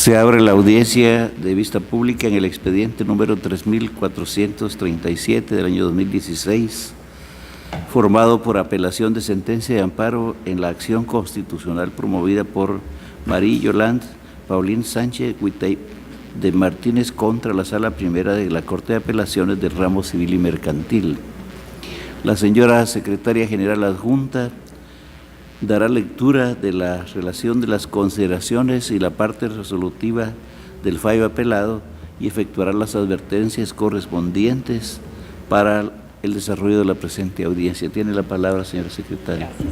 Se abre la audiencia de vista pública en el expediente número 3437 del año 2016, formado por apelación de sentencia de amparo en la acción constitucional promovida por María Yolanda Paulín Sánchez Huitey de Martínez contra la Sala Primera de la Corte de Apelaciones del Ramo Civil y Mercantil. La señora Secretaria General Adjunta dará lectura de la relación de las consideraciones y la parte resolutiva del fallo apelado y efectuará las advertencias correspondientes para el desarrollo de la presente audiencia. Tiene la palabra, señora Secretaria. Gracias.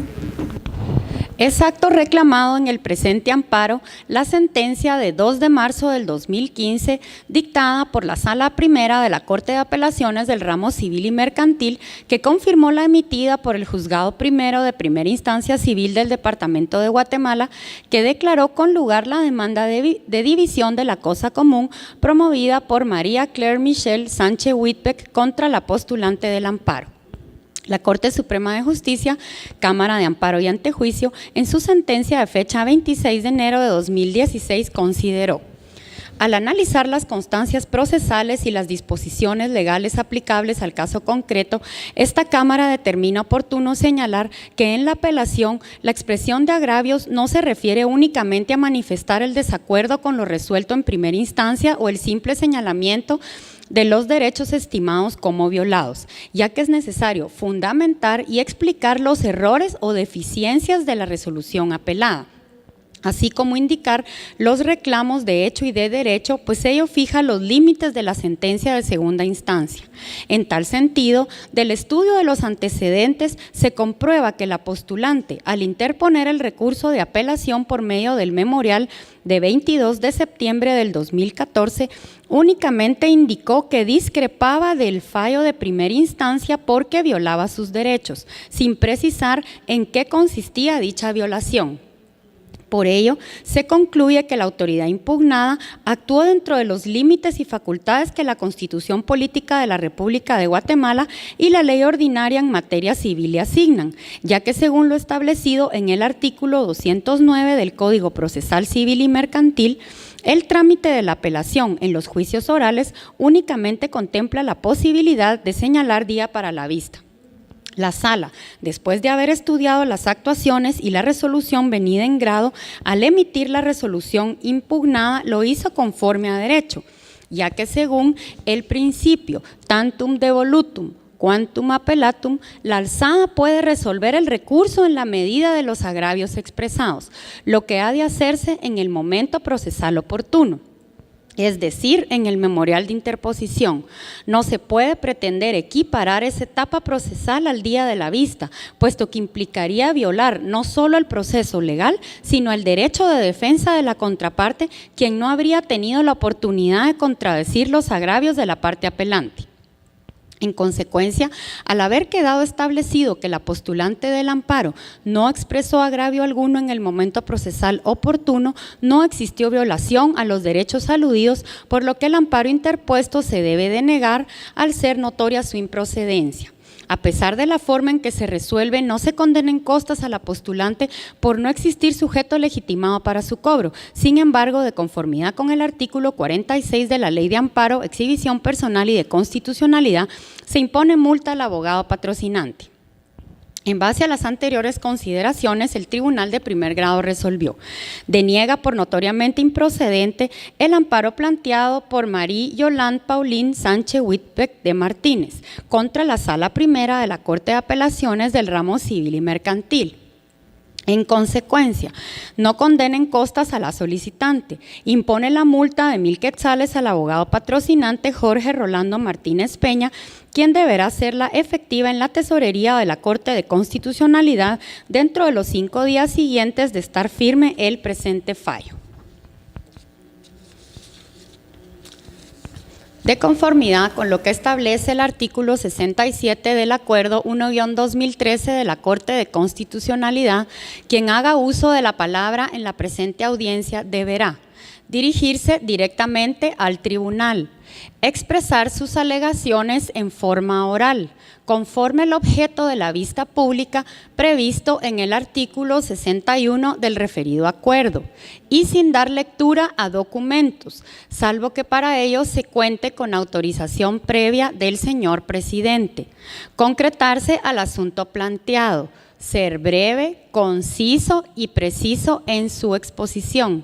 Es acto reclamado en el presente amparo la sentencia de 2 de marzo del 2015 dictada por la Sala Primera de la Corte de Apelaciones del Ramo Civil y Mercantil, que confirmó la emitida por el Juzgado Primero de Primera Instancia Civil del Departamento de Guatemala, que declaró con lugar la demanda de división de la cosa común promovida por María Claire Michelle Sánchez Whitbeck contra la postulante del amparo. La Corte Suprema de Justicia, Cámara de Amparo y Antejuicio, en su sentencia de fecha 26 de enero de 2016, consideró: al analizar las constancias procesales y las disposiciones legales aplicables al caso concreto, esta Cámara determina oportuno señalar que en la apelación la expresión de agravios no se refiere únicamente a manifestar el desacuerdo con lo resuelto en primera instancia o el simple señalamiento de los derechos estimados como violados, ya que es necesario fundamentar y explicar los errores o deficiencias de la resolución apelada, así como indicar los reclamos de hecho y de derecho, pues ello fija los límites de la sentencia de segunda instancia. En tal sentido, del estudio de los antecedentes se comprueba que la postulante, al interponer el recurso de apelación por medio del memorial de 22 de septiembre del 2014, únicamente indicó que discrepaba del fallo de primera instancia porque violaba sus derechos, sin precisar en qué consistía dicha violación. Por ello, se concluye que la autoridad impugnada actuó dentro de los límites y facultades que la Constitución Política de la República de Guatemala y la Ley Ordinaria en materia civil le asignan, ya que según lo establecido en el artículo 209 del Código Procesal Civil y Mercantil, el trámite de la apelación en los juicios orales únicamente contempla la posibilidad de señalar día para la vista. La Sala, después de haber estudiado las actuaciones y la resolución venida en grado, al emitir la resolución impugnada lo hizo conforme a derecho, ya que según el principio tantum devolutum quantum appellatum, la alzada puede resolver el recurso en la medida de los agravios expresados, lo que ha de hacerse en el momento procesal oportuno. Es decir, en el memorial de interposición. No se puede pretender equiparar esa etapa procesal al día de la vista, puesto que implicaría violar no solo el proceso legal, sino el derecho de defensa de la contraparte, quien no habría tenido la oportunidad de contradecir los agravios de la parte apelante. En consecuencia, al haber quedado establecido que la postulante del amparo no expresó agravio alguno en el momento procesal oportuno, no existió violación a los derechos aludidos, por lo que el amparo interpuesto se debe denegar al ser notoria su improcedencia. A pesar de la forma en que se resuelve, no se condenen costas a la postulante por no existir sujeto legitimado para su cobro. Sin embargo, de conformidad con el artículo 46 de la Ley de Amparo, Exhibición Personal y de Constitucionalidad, se impone multa al abogado patrocinante. En base a las anteriores consideraciones, el Tribunal de Primer Grado resolvió: deniega por notoriamente improcedente el amparo planteado por María Yolanda Paulín Sánchez Whitbeck de Martínez contra la Sala Primera de la Corte de Apelaciones del Ramo Civil y Mercantil. En consecuencia, no condenen costas a la solicitante, impone la multa de 1,000 quetzales al abogado patrocinante Jorge Rolando Martínez Peña, quien deberá hacerla efectiva en la tesorería de la Corte de Constitucionalidad dentro de los 5 días siguientes de estar firme el presente fallo. De conformidad con lo que establece el artículo 67 del Acuerdo 1-2013 de la Corte de Constitucionalidad, quien haga uso de la palabra en la presente audiencia deberá dirigirse directamente al tribunal, expresar sus alegaciones en forma oral, conforme al objeto de la vista pública previsto en el artículo 61 del referido acuerdo, y sin dar lectura a documentos, salvo que para ello se cuente con autorización previa del señor presidente. Concretarse al asunto planteado, ser breve, conciso y preciso en su exposición.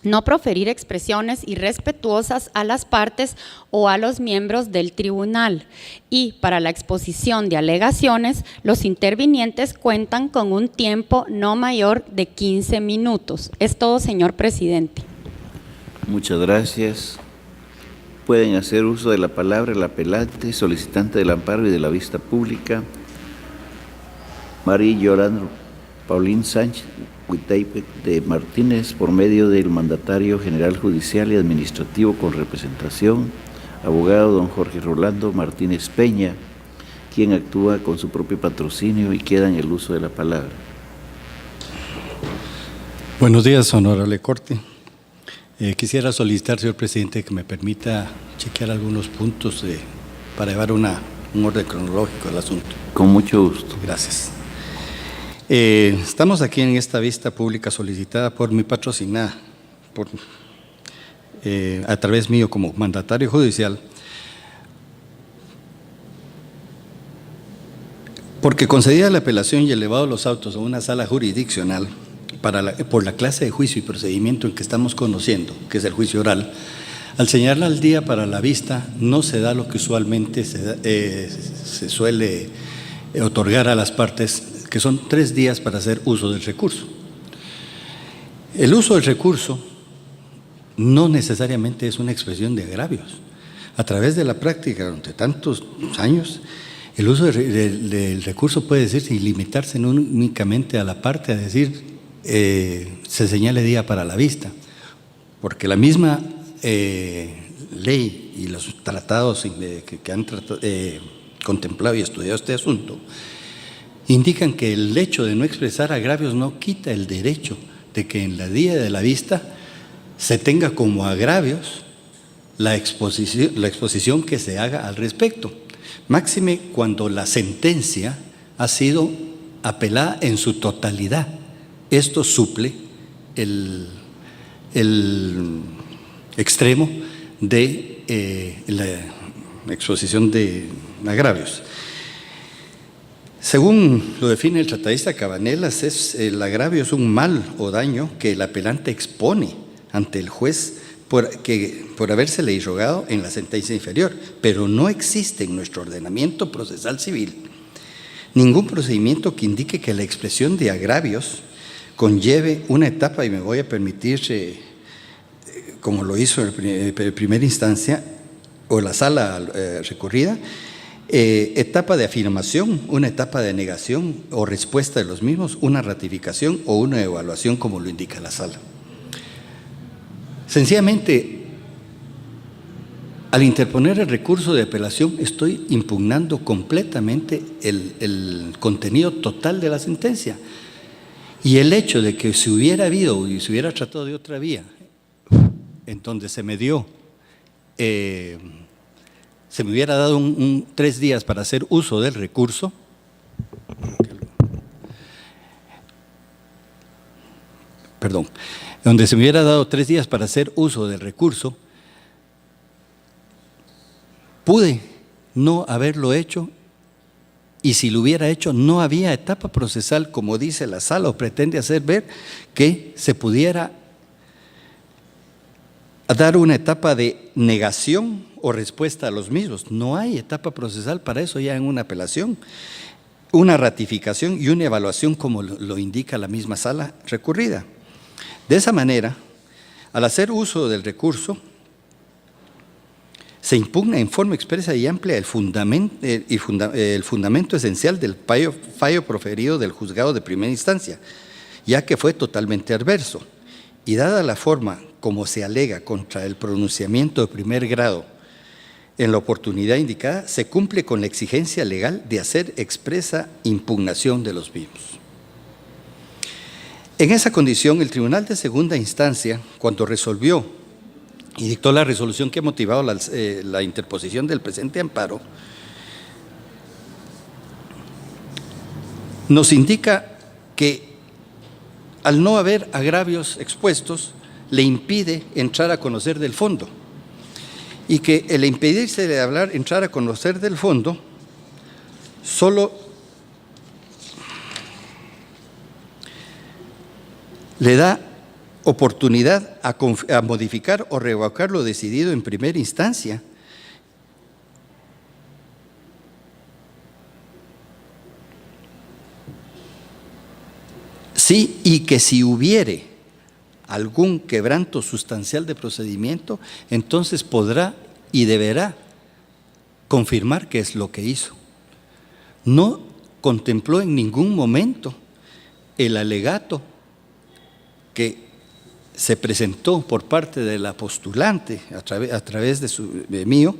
No proferir expresiones irrespetuosas a las partes o a los miembros del tribunal. Y para la exposición de alegaciones, los intervinientes cuentan con un tiempo no mayor de 15 minutos. Es todo, señor presidente. Muchas gracias. Pueden hacer uso de la palabra el apelante, solicitante del amparo y de la vista pública, María Yolanda Paulín Sánchez Huiteipe de Martínez, por medio del mandatario general judicial y administrativo con representación, abogado don Jorge Rolando Martínez Peña, quien actúa con su propio patrocinio y queda en el uso de la palabra. Buenos días, honorable Corte. Quisiera solicitar, señor presidente, que me permita chequear algunos puntos para llevar un orden cronológico del asunto. Con mucho gusto. Gracias. Estamos aquí en esta vista pública solicitada por mi patrocinada, a través mío como mandatario judicial, porque concedida la apelación y elevado los autos a una sala jurisdiccional por la clase de juicio y procedimiento en que estamos conociendo, que es el juicio oral, al señalar el día para la vista no se da lo que usualmente se suele otorgar a las partes, que son 3 días para hacer uso del recurso. El uso del recurso no necesariamente es una expresión de agravios. A través de la práctica durante tantos años, el uso del recurso puede decirse y limitarse no únicamente a la parte, a decir, se señale día para la vista, porque la misma ley y los tratados que han contemplado y estudiado este asunto indican que el hecho de no expresar agravios no quita el derecho de que en el día de la vista se tenga como agravios la exposición que se haga al respecto. Máxime cuando la sentencia ha sido apelada en su totalidad. Esto suple el extremo de la exposición de agravios. Según lo define el tratadista Cabanelas, el agravio es un mal o daño que el apelante expone ante el juez por habérsele irrogado en la sentencia inferior, pero no existe en nuestro ordenamiento procesal civil ningún procedimiento que indique que la expresión de agravios conlleve una etapa, y me voy a permitir, como lo hizo en primera instancia o la sala recurrida, etapa de afirmación, una etapa de negación o respuesta de los mismos, una ratificación o una evaluación, como lo indica la sala. Sencillamente, al interponer el recurso de apelación, estoy impugnando completamente el contenido total de la sentencia. Y el hecho de que se hubiera habido y se hubiera tratado de otra vía, en donde se me dio, se me hubiera dado 3 días para hacer uso del recurso, donde se me hubiera dado 3 días para hacer uso del recurso, pude no haberlo hecho, y si lo hubiera hecho no había etapa procesal, como dice la sala o pretende hacer ver, que se pudiera dar una etapa de negación o respuesta a los mismos. No hay etapa procesal para eso ya en una apelación, una ratificación y una evaluación, como lo indica la misma sala recurrida. De esa manera, al hacer uso del recurso, se impugna en forma expresa y amplia el fundamento esencial del fallo proferido del juzgado de primera instancia, ya que fue totalmente adverso, y dada la forma como se alega contra el pronunciamiento de primer grado en la oportunidad indicada, se cumple con la exigencia legal de hacer expresa impugnación de los mismos. En esa condición, el Tribunal de Segunda Instancia, cuando resolvió y dictó la resolución que ha motivado la interposición del presente amparo, nos indica que al no haber agravios expuestos, le impide entrar a conocer del fondo, y que el impedirse de entrar a conocer del fondo solo le da oportunidad a modificar o revocar lo decidido en primera instancia. Sí, y que si hubiere algún quebranto sustancial de procedimiento, entonces podrá y deberá confirmar qué es lo que hizo. No contempló en ningún momento el alegato que se presentó por parte de la postulante a través de mío,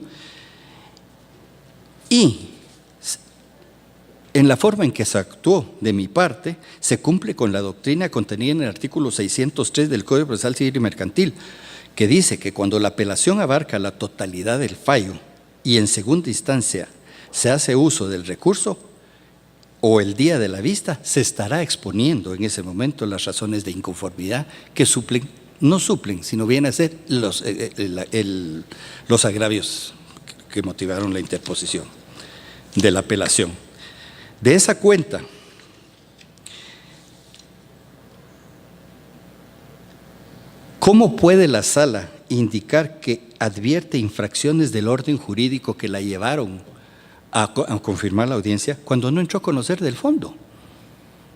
y en la forma en que se actuó de mi parte, se cumple con la doctrina contenida en el artículo 603 del Código Procesal Civil y Mercantil, que dice que cuando la apelación abarca la totalidad del fallo y en segunda instancia se hace uso del recurso o el día de la vista, se estará exponiendo en ese momento las razones de inconformidad que no suplen, sino vienen a ser los agravios que motivaron la interposición de la apelación. De esa cuenta, ¿cómo puede la sala indicar que advierte infracciones del orden jurídico que la llevaron a confirmar la audiencia cuando no entró a conocer del fondo?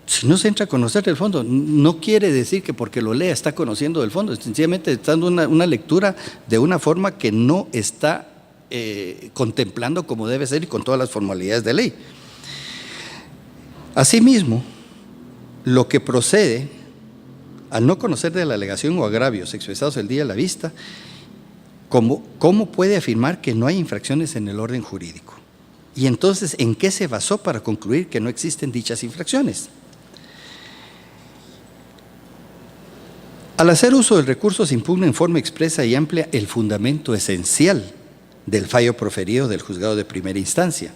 Si no se entra a conocer del fondo, no quiere decir que porque lo lea está conociendo del fondo, sencillamente está dando una lectura de una forma que no está contemplando como debe ser y con todas las formalidades de ley. Asimismo, lo que procede al no conocer de la alegación o agravios expresados el día de la vista, ¿cómo puede afirmar que no hay infracciones en el orden jurídico? Y entonces, ¿en qué se basó para concluir que no existen dichas infracciones? Al hacer uso del recurso se impugna en forma expresa y amplia el fundamento esencial del fallo proferido del juzgado de primera instancia,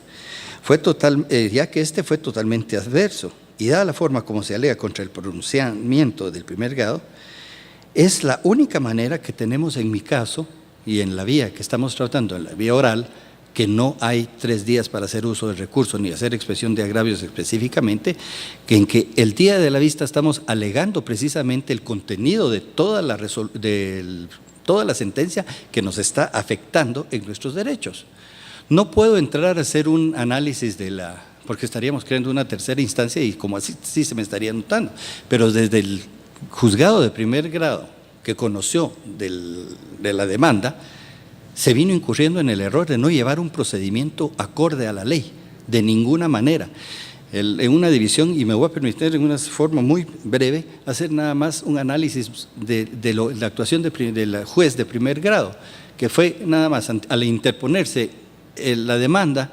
ya que este fue totalmente adverso, y dada la forma como se alega contra el pronunciamiento del primer grado, es la única manera que tenemos en mi caso y en la vía que estamos tratando, en la vía oral, que no hay 3 días para hacer uso del recurso ni hacer expresión de agravios específicamente, que en que el día de la vista estamos alegando precisamente el contenido de toda la sentencia que nos está afectando en nuestros derechos. No puedo entrar a hacer un análisis porque estaríamos creando una tercera instancia y como así sí se me estaría notando, pero desde el juzgado de primer grado que conoció de la demanda, se vino incurriendo en el error de no llevar un procedimiento acorde a la ley, de ninguna manera. En una división, y me voy a permitir en una forma muy breve, hacer nada más un análisis de la actuación de la juez de primer grado, que fue nada más, al interponerse la demanda,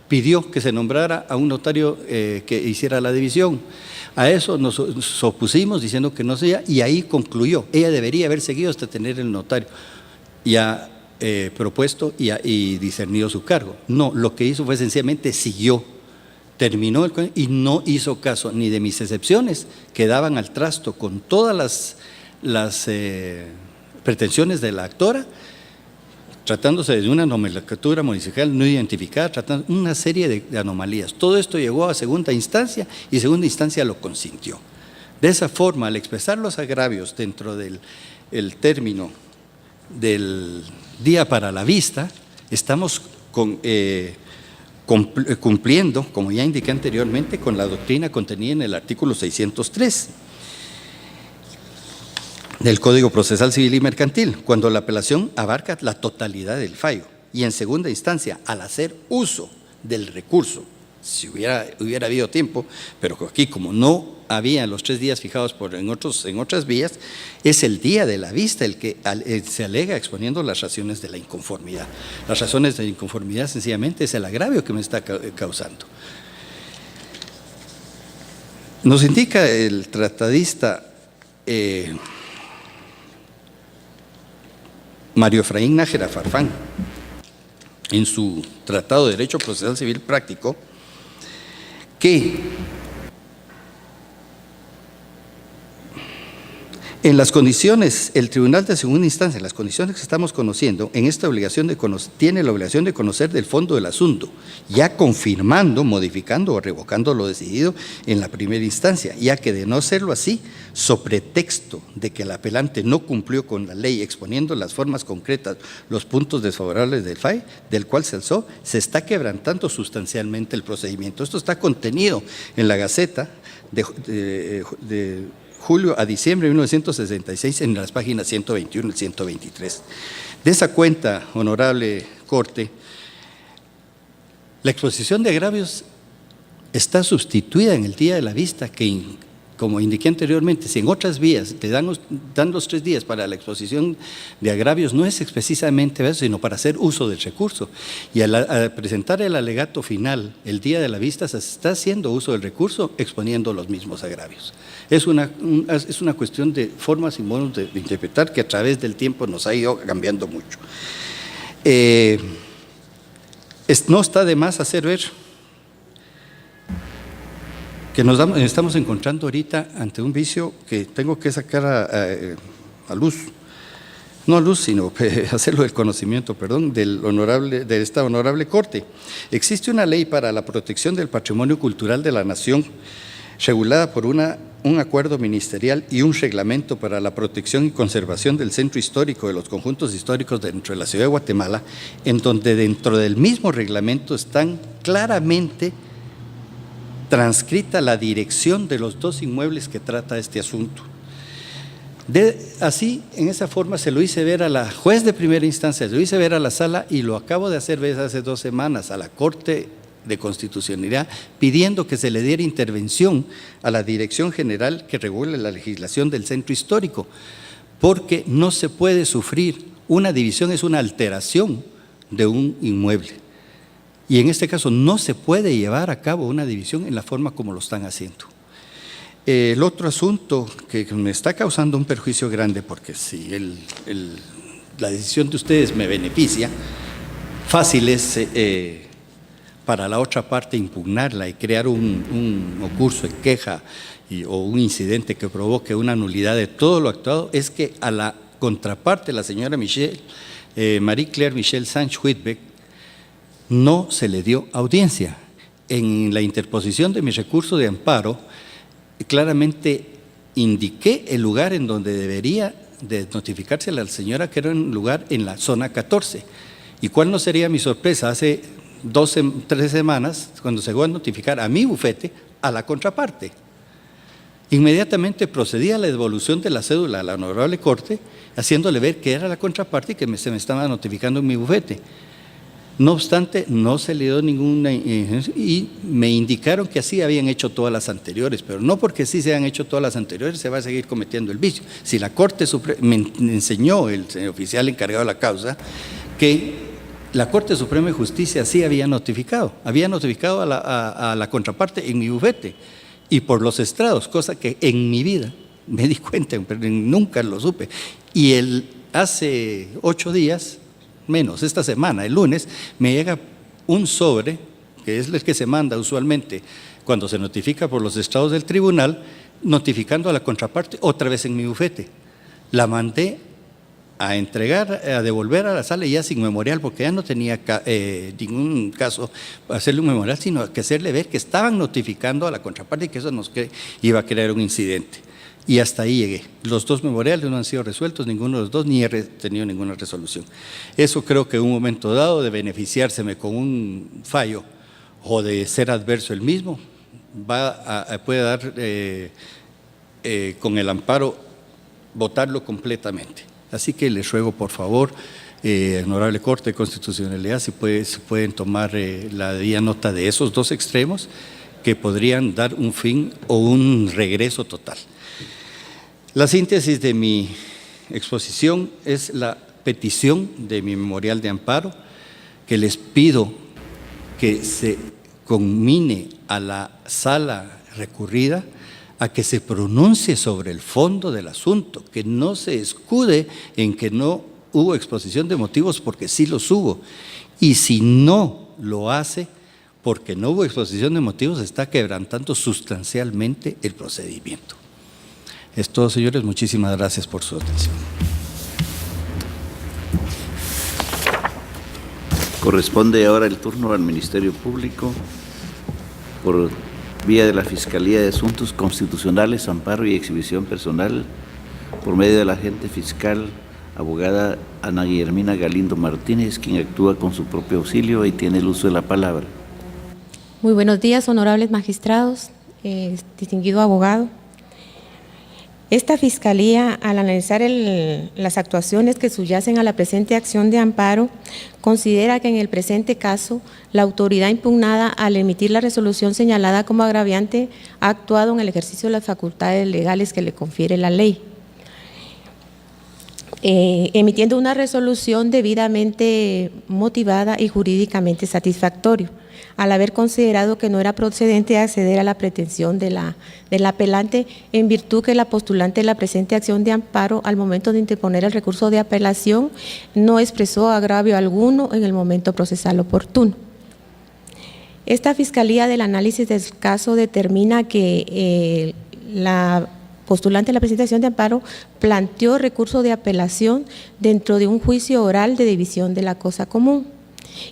pidió que se nombrara a un notario que hiciera la división. A eso nos opusimos diciendo que no sea, y ahí concluyó. Ella debería haber seguido hasta tener el notario ya propuesto y discernido su cargo. No, lo que hizo fue sencillamente siguió, terminó y no hizo caso ni de mis excepciones que daban al trasto con todas las pretensiones de la actora, tratándose de una nomenclatura municipal no identificada, tratando una serie de anomalías. Todo esto llegó a segunda instancia y segunda instancia lo consintió. De esa forma, al expresar los agravios dentro del término del día para la vista, estamos cumpliendo, como ya indiqué anteriormente, con la doctrina contenida en el artículo 603 del Código Procesal Civil y Mercantil, cuando la apelación abarca la totalidad del fallo, y en segunda instancia, al hacer uso del recurso, si hubiera habido tiempo, pero aquí como no había los 3 días fijados en otras vías, es el día de la vista el que se alega exponiendo las razones de la inconformidad. Las razones de la inconformidad sencillamente es el agravio que me está causando. Nos indica el tratadista Mario Efraín Nájera Farfán, en su Tratado de Derecho Procesal Civil Práctico, que en las condiciones, el Tribunal de Segunda Instancia, en las condiciones que estamos conociendo, en esta obligación tiene la obligación de conocer del fondo del asunto, ya confirmando, modificando o revocando lo decidido en la primera instancia, ya que de no serlo así, so pretexto de que el apelante no cumplió con la ley exponiendo las formas concretas, los puntos desfavorables del FAE, del cual se alzó, se está quebrantando sustancialmente el procedimiento. Esto está contenido en la Gaceta de julio a diciembre de 1966 en las páginas 121 y 123. De esa cuenta, honorable Corte, la exposición de agravios está sustituida en el día de la vista, que, como indiqué anteriormente, si en otras vías te dan los 3 días para la exposición de agravios, no es precisamente eso, sino para hacer uso del recurso. Y al presentar el alegato final el día de la vista, se está haciendo uso del recurso exponiendo los mismos agravios. Es una cuestión de formas y modos de interpretar que a través del tiempo nos ha ido cambiando mucho. No está de más hacer ver que nos estamos encontrando ahorita ante un vicio que tengo que sacar a luz, no a luz, sino hacerlo del conocimiento, perdón, de esta honorable Corte. Existe una ley para la protección del patrimonio cultural de la nación, regulada por un acuerdo ministerial y un reglamento para la protección y conservación del centro histórico de los conjuntos históricos dentro de la ciudad de Guatemala, en donde dentro del mismo reglamento están claramente transcrita la dirección de los 2 inmuebles que trata este asunto. Así, en esa forma, se lo hice ver a la juez de primera instancia, se lo hice ver a la sala y lo acabo de hacer ver hace 2 semanas a la Corte de Constitucionalidad, pidiendo que se le diera intervención a la Dirección General que regule la legislación del centro histórico, porque no se puede sufrir. Una división es una alteración de un inmueble. Y en este caso no se puede llevar a cabo una división en la forma como lo están haciendo. El otro asunto que me está causando un perjuicio grande, porque si la decisión de ustedes me beneficia, fácil es para la otra parte impugnarla y crear un curso de queja o un incidente que provoque una nulidad de todo lo actuado, es que a la contraparte, la señora Marie Claire Michelle Sánchez Whitbeck, no se le dio audiencia. En la interposición de mi recurso de amparo, claramente indiqué el lugar en donde debería de notificarse a la señora, que era un lugar en la zona 14. ¿Y cuál no sería mi sorpresa? Hace 3 semanas, cuando se va a notificar a mi bufete, a la contraparte. Inmediatamente procedí a la devolución de la cédula a la honorable Corte, haciéndole ver que era la contraparte y que se me estaba notificando en mi bufete. No obstante, no se le dio ninguna y me indicaron que así habían hecho todas las anteriores, pero no porque sí se han hecho todas las anteriores se va a seguir cometiendo el vicio. Si la Corte Suprema, me enseñó el oficial encargado de la causa, que la Corte Suprema de Justicia sí había notificado a la contraparte en mi bufete y por los estrados, cosa que en mi vida me di cuenta, pero nunca lo supe. Y hace 8 días, menos esta semana, el lunes, me llega un sobre, que es el que se manda usualmente cuando se notifica por los estrados del tribunal, notificando a la contraparte otra vez en mi bufete. La mandé a entregar, a devolver a la sala ya sin memorial, porque ya no tenía ningún caso hacerle un memorial, sino que hacerle ver que estaban notificando a la contraparte y que eso iba a crear un incidente. Y hasta ahí llegué. Los 2 memoriales no han sido resueltos, ninguno de los 2, ni he tenido ninguna resolución. Eso creo que en un momento dado de beneficiárseme con un fallo o de ser adverso el mismo, puede dar con el amparo votarlo completamente. Así que les ruego por favor, honorable Corte de Constitucionalidad, si pueden tomar la debida nota de esos 2 extremos que podrían dar un fin o un regreso total. La síntesis de mi exposición es la petición de mi memorial de amparo, que les pido que se conmine a la sala recurrida a que se pronuncie sobre el fondo del asunto, que no se escude en que no hubo exposición de motivos, porque sí los hubo. Y si no lo hace porque no hubo exposición de motivos, está quebrantando sustancialmente el procedimiento. Es todo, señores. Muchísimas gracias por su atención. Corresponde ahora el turno al Ministerio Público por vía de la Fiscalía de Asuntos Constitucionales, Amparo y Exhibición Personal, por medio de la agente fiscal, abogada Ana Guillermina Galindo Martínez, quien actúa con su propio auxilio y tiene el uso de la palabra. Muy buenos días, honorables magistrados, distinguido abogado. Esta Fiscalía, al analizar las actuaciones que subyacen a la presente acción de amparo, considera que en el presente caso, la autoridad impugnada, al emitir la resolución señalada como agraviante, ha actuado en el ejercicio de las facultades legales que le confiere la ley, emitiendo una resolución debidamente motivada y jurídicamente satisfactoria, al haber considerado que no era procedente acceder a la pretensión del apelante, en virtud que la postulante de la presente acción de amparo, al momento de interponer el recurso de apelación, no expresó agravio alguno en el momento procesal oportuno. Esta Fiscalía, del análisis del caso, determina que la postulante de la presentación de amparo planteó recurso de apelación dentro de un juicio oral de división de la cosa común.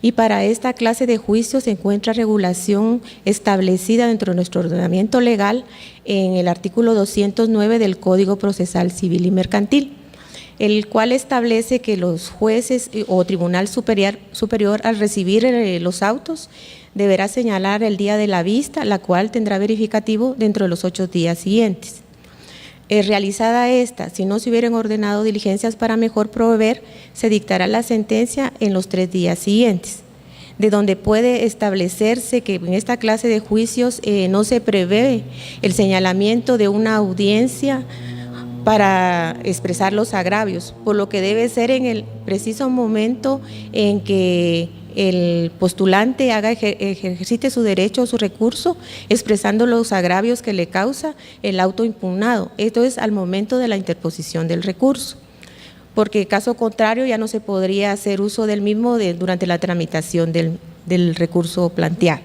Y para esta clase de juicios se encuentra regulación establecida dentro de nuestro ordenamiento legal en el artículo 209 del Código Procesal Civil y Mercantil, el cual establece que los jueces o Tribunal Superior al recibir los autos deberá señalar el día de la vista, la cual tendrá verificativo dentro de los 8 días siguientes. Realizada esta, si no se hubieran ordenado diligencias para mejor proveer, se dictará la sentencia en los 3 días siguientes, de donde puede establecerse que en esta clase de juicios no se prevé el señalamiento de una audiencia para expresar los agravios, por lo que debe ser en el preciso momento en que el postulante ejercite su derecho o su recurso, expresando los agravios que le causa el auto impugnado. Esto es al momento de la interposición del recurso, porque caso contrario ya no se podría hacer uso del mismo durante la tramitación del recurso planteado.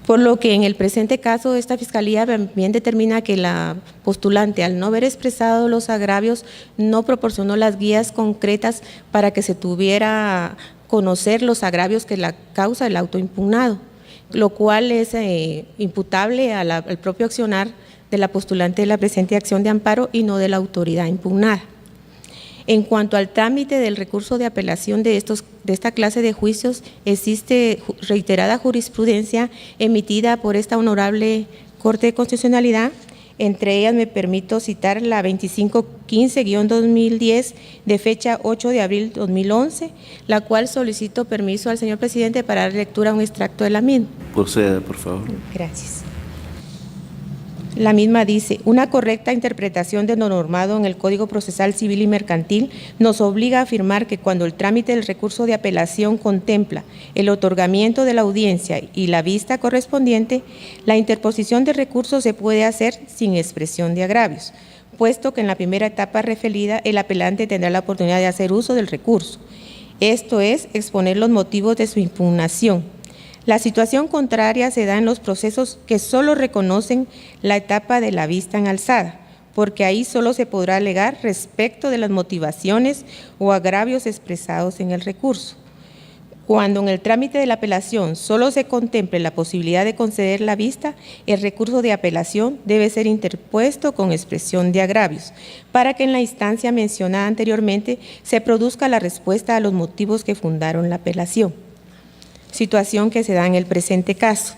Por lo que en el presente caso esta Fiscalía también determina que la postulante, al no haber expresado los agravios, no proporcionó las guías concretas para que se tuviera conocer los agravios que la causa el auto impugnado, lo cual es imputable al propio accionar de la postulante de la presente acción de amparo y no de la autoridad impugnada. En cuanto al trámite del recurso de apelación de esta clase de juicios, existe reiterada jurisprudencia emitida por esta honorable Corte de Constitucionalidad. Entre ellas me permito citar la 2515-2010 de fecha 8 de abril de 2011, la cual solicito permiso al señor presidente para dar lectura a un extracto de la misma. Proceda, por favor. Gracias. La misma dice: una correcta interpretación de lo normado en el Código Procesal Civil y Mercantil nos obliga a afirmar que cuando el trámite del recurso de apelación contempla el otorgamiento de la audiencia y la vista correspondiente, la interposición de recursos se puede hacer sin expresión de agravios, puesto que en la primera etapa referida el apelante tendrá la oportunidad de hacer uso del recurso, esto es, exponer los motivos de su impugnación. La situación contraria se da en los procesos que solo reconocen la etapa de la vista en alzada, porque ahí solo se podrá alegar respecto de las motivaciones o agravios expresados en el recurso. Cuando en el trámite de la apelación solo se contemple la posibilidad de conceder la vista, el recurso de apelación debe ser interpuesto con expresión de agravios, para que en la instancia mencionada anteriormente se produzca la respuesta a los motivos que fundaron la apelación. Situación que se da en el presente caso,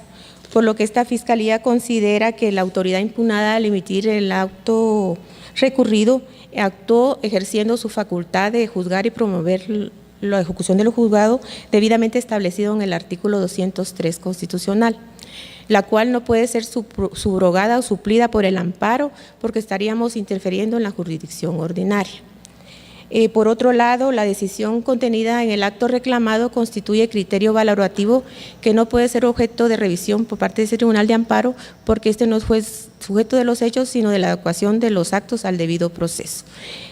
por lo que esta Fiscalía considera que la autoridad impugnada, al emitir el auto recurrido, actuó ejerciendo su facultad de juzgar y promover la ejecución de lo juzgado debidamente establecido en el artículo 203 constitucional, la cual no puede ser subrogada o suplida por el amparo, porque estaríamos interfiriendo en la jurisdicción ordinaria. Por otro lado, la decisión contenida en el acto reclamado constituye criterio valorativo que no puede ser objeto de revisión por parte de ese tribunal de amparo, porque este no fue sujeto de los hechos, sino de la adecuación de los actos al debido proceso.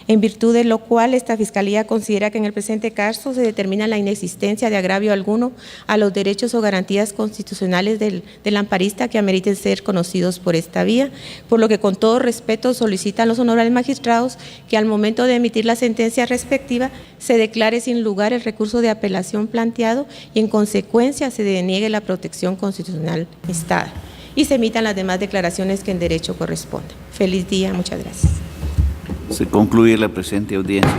En virtud de lo cual, esta Fiscalía considera que en el presente caso se determina la inexistencia de agravio alguno a los derechos o garantías constitucionales del amparista que ameriten ser conocidos por esta vía, por lo que con todo respeto solicitan a los honorables magistrados que al momento de emitir la sentencia respectiva se declare sin lugar el recurso de apelación planteado y en consecuencia se deniegue la protección constitucional instada y se emitan las demás declaraciones que en derecho corresponden. Feliz día, muchas gracias. Se concluye la presente audiencia.